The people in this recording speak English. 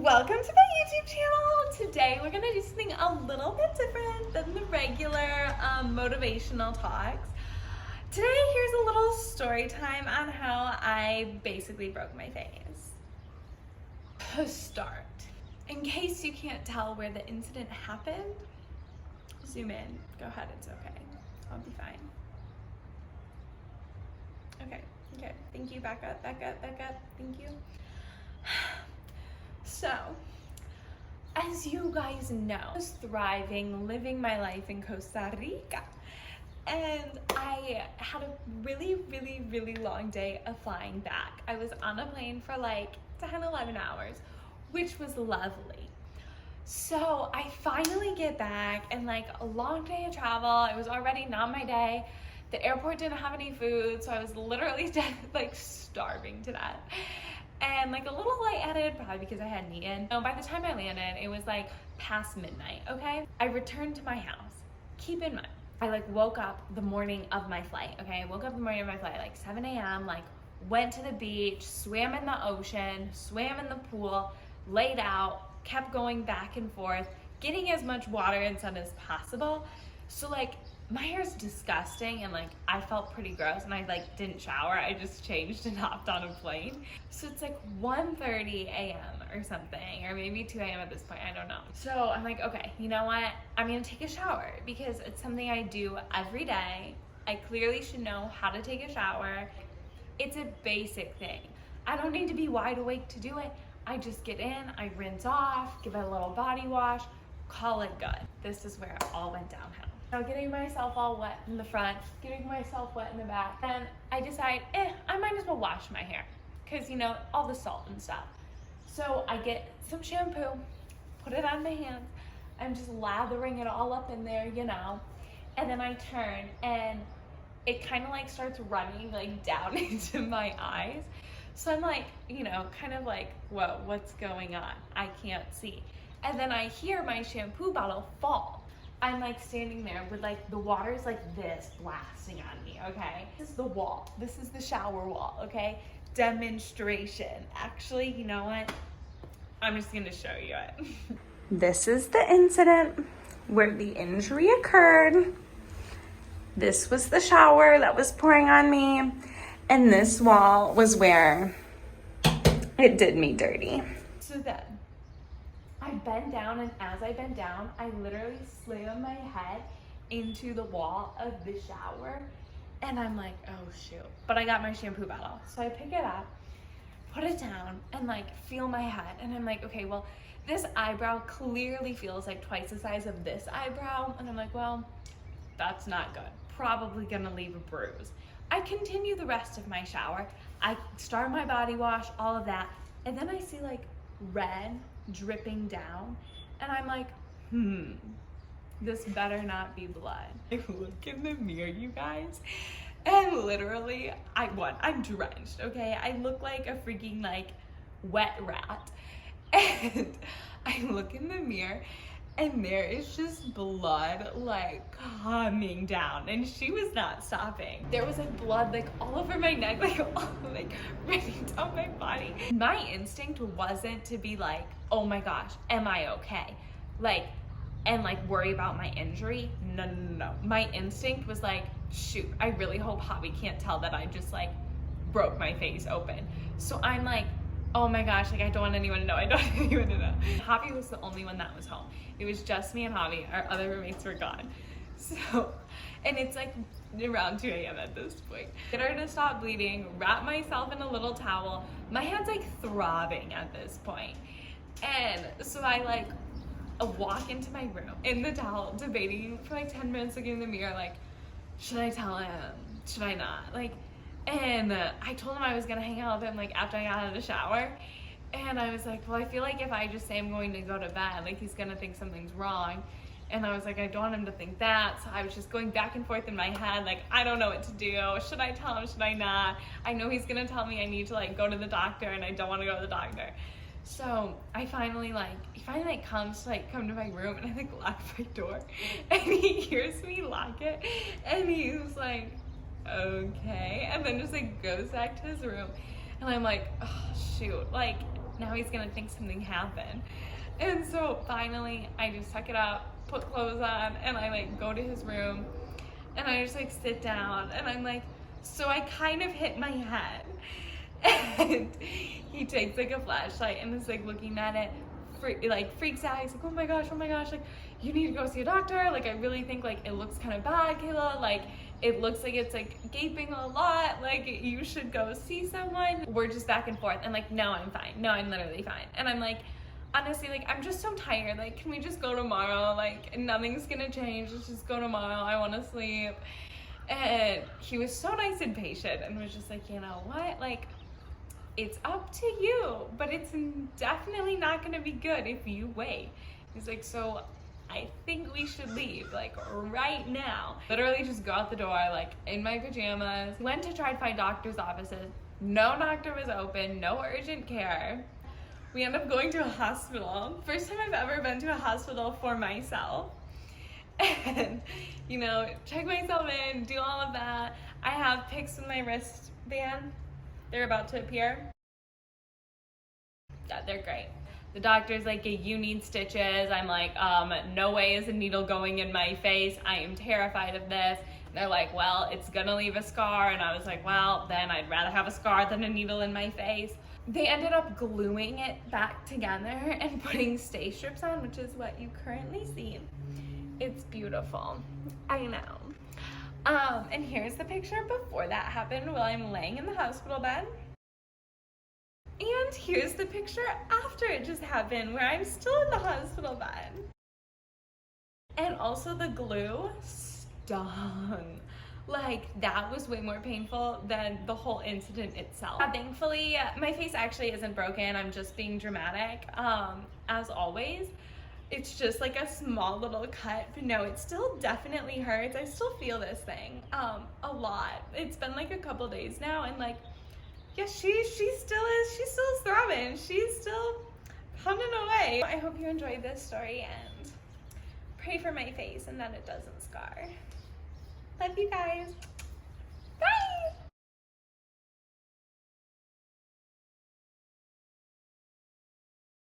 Welcome to my YouTube channel. Today we're gonna do something a little bit different than the regular motivational talks. Today here's a little story time on how I basically broke my face. To start, in case you can't tell where the incident happened, zoom in. Go ahead, it's okay. I'll be fine. Okay, thank you. Back up. Thank you. So, as you guys know, I was thriving, living my life in Costa Rica. And I had a really long day of flying back. I was on a plane for like 10, 11 hours, which was lovely. So I finally get back and like a long day of travel. It was already not my day. The airport didn't have any food, so I was literally like starving to death. And like a little lightheaded, probably because I hadn't eaten. So by the time I landed, it was like past midnight, okay? I returned to my house. Keep in mind, I like woke up the morning of my flight, okay? I woke up the morning of my flight, like 7 a.m., like went to the beach, swam in the ocean, swam in the pool, laid out, kept going back and forth, getting as much water and sun as possible. So like, my hair's disgusting and like I felt pretty gross and I like didn't shower. I just changed and hopped on a plane. So it's like 1:30 a.m. or something, or maybe 2 a.m. at this point, I don't know. So I'm like, okay, you know what? I'm gonna take a shower because it's something I do every day. I clearly should know how to take a shower. It's a basic thing. I don't need to be wide awake to do it. I just get in, I rinse off, give it a little body wash, call it good. This is where it all went downhill. Now getting myself all wet in the front, getting myself wet in the back, and I decide, I might as well wash my hair because, you know, all the salt and stuff. So I get some shampoo, put it on my hands. I'm just lathering it all up in there, you know, and then I turn and it kind of like starts running like down into my eyes. So I'm like, you know, kind of like, whoa, what's going on? I can't see. And then I hear my shampoo bottle fall. I'm like standing there with like the water's like this blasting on me, okay? This is the wall. This is the shower wall, okay? Demonstration. Actually, you know what? I'm just gonna show you it. This is the incident where the injury occurred. This was the shower that was pouring on me. And this wall was where it did me dirty. So then, I bend down, and as I bend down, I literally slam my head into the wall of the shower, and I'm like, oh shoot. But I got my shampoo bottle, so I pick it up, put it down, and like feel my head, and I'm like, okay, well, this eyebrow clearly feels like twice the size of this eyebrow, and I'm like, well, that's not good. Probably gonna leave a bruise. I continue the rest of my shower. I start my body wash, all of that, and then I see like red dripping down, and I'm like, this better not be blood. I look in the mirror, you guys, and literally, I'm drenched, okay? I look like a freaking like wet rat, and I look in the mirror, and there is just blood like coming down, and she was not stopping. There was like blood like all over my neck, like all like running down my body. My instinct wasn't to be like, oh my gosh, am I okay? Like, and like worry about my injury. No. My instinct was like, shoot, I really hope Javi can't tell that I just like broke my face open. So I'm like, oh my gosh, like I don't want anyone to know. Javi was the only one that was home. It was just me and Javi. Our other roommates were gone. So, and it's like around 2 a.m. at this point. Get her to stop bleeding, wrap myself in a little towel. My hand's like throbbing at this point. And so I like walk into my room in the towel, debating for like 10 minutes, looking in the mirror, like, should I tell him? Should I not? Like, and I told him I was gonna hang out with him like after I got out of the shower. And I was like, well, I feel like if I just say I'm going to go to bed, like he's gonna think something's wrong. And I was like, I don't want him to think that. So I was just going back and forth in my head, like, I don't know what to do. Should I tell him? Should I not? I know he's gonna tell me I need to like go to the doctor, and I don't want to go to the doctor. So he finally comes to like come to my room, and I like lock my door, and he hears me lock it, and he's like, okay, and then just like goes back to his room, and I'm like, oh shoot, like now he's gonna think something happened. And so finally I just suck it up, put clothes on, and I like go to his room and I just like sit down and I'm like, so I kind of hit my head. And he takes like a flashlight and is like looking at it, freaks out. He's like, oh my gosh, like you need to go see a doctor. Like I really think like it looks kind of bad, Kayla. Like it looks like it's like gaping a lot. Like you should go see someone. We're just back and forth and like, no, I'm fine. No, I'm literally fine. And I'm like, honestly, like I'm just so tired. Like, can we just go tomorrow? Like nothing's gonna change. Let's just go tomorrow. I want to sleep. And he was so nice and patient and was just like, you know what? Like, it's up to you, but it's definitely not gonna be good if you wait. He's like, so I think we should leave, like right now. Literally just go out the door, like in my pajamas. Went to try to find doctor's offices. No doctor was open, no urgent care. We end up going to a hospital. First time I've ever been to a hospital for myself. And, you know, check myself in, do all of that. I have pics in my wristband. They're about to appear. Yeah, they're great. The doctor's like, you need stitches. I'm like, no way is a needle going in my face. I am terrified of this. And they're like, well, it's gonna leave a scar. And I was like, well, then I'd rather have a scar than a needle in my face. They ended up gluing it back together and putting stay strips on, which is what you currently see. It's beautiful, I know. And here's the picture before that happened while I'm laying in the hospital bed. And here's the picture after it just happened where I'm still in the hospital bed. And also the glue stung. Like that was way more painful than the whole incident itself. Thankfully, my face actually isn't broken. I'm just being dramatic, as always. It's just like a small little cut, but no, it still definitely hurts. I still feel this thing a lot. It's been like a couple days now, and like, yeah, she still is throbbing. She's still pounding away. I hope you enjoyed this story and pray for my face and that it doesn't scar. Love you guys.